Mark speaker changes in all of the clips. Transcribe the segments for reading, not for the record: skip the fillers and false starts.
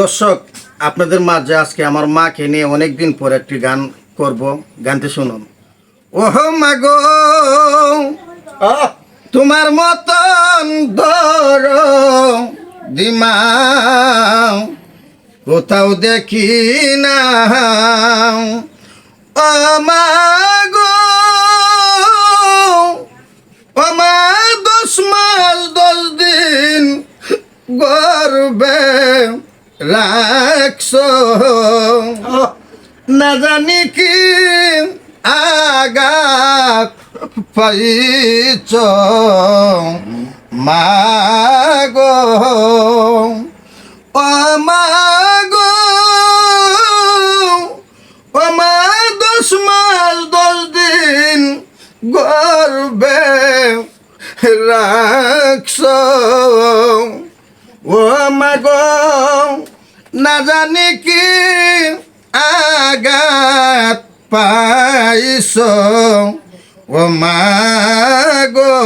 Speaker 1: দর্শক, আপনাদের মাঝে আজকে আমার মাকে নিয়ে অনেকদিন পর একটি গান করব। গানটি শুনুন। ওহ মা গো, তোমার মতন ধর দিমা কোথাও দেখি না। ও মা গো, ও মা, 10 মাস 10 দিন গর্বে রাখছ, না জানি কি আঘাত পাইছ মা গো। ও মা গো, ও মা, 10 মাস 10 দিন গর্বে রাখছ। ও মা গো, না জানি কি আঘাত পাইছ ও মা গো।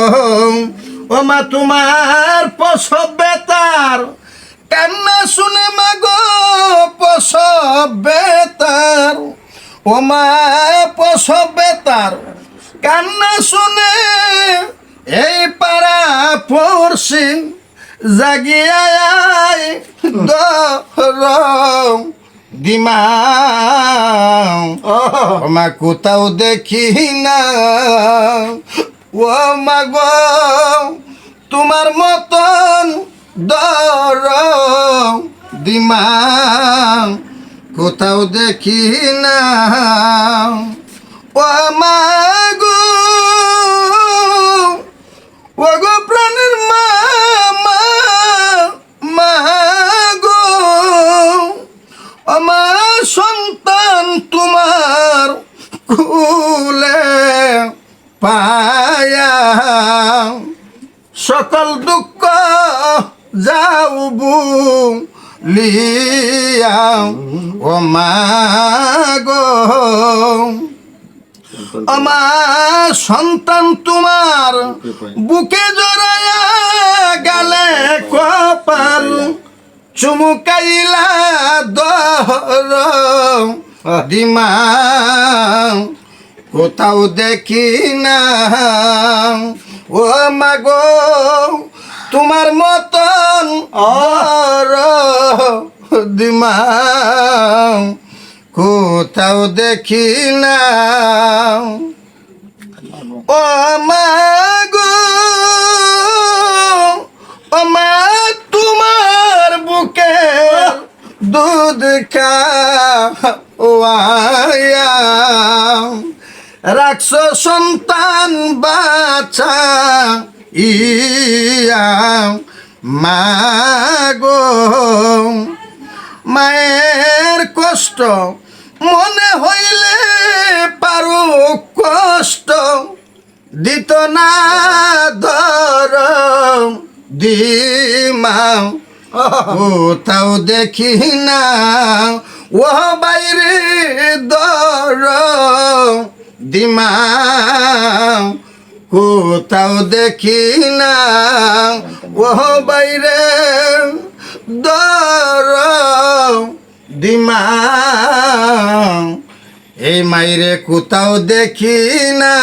Speaker 1: ও মা, তোমার প্রসব বেতার কান্না শুনে মা গো, প্রসব বেতার। ও মা, প্রসব বেতার কান্না শুনে এই পাড়া পড়ছি জাগিয়ায় দর দিমা। ও মা, কোথাও দেখি না। ও মা গো, তোমার মতন দর দিমা কোথাও দেখি না। ও মা গো, ও গো প্রাণের মা, মা গো, আমার সন্তান তোমার কুলে পায়া সকল দুঃখ যাও ভুলিয়া ও মা গো। আমার সন্তান তোমার বুকে জড়ায়া গালে কপাল চুমুকাইলা দর দিমা কোথাও দেখি না। ও মা গো, তোমার মতন আর দিমা কোথাও দেখি না। ও মা গো, ও মা, তোমার বুকে দুধ খাওয়ায়া রাখছ সন্তান বাছা ইয়া মা গো। মায়ের কষ্ট মনে হইলে পারো কষ্ট দিত না ধর দিমা কোথাও দেখি না। ও বাইরে দর দিমা কোথাও দেখি না। ও বাইরে দর দিমা এই মাইরে কোথাও দেখি না।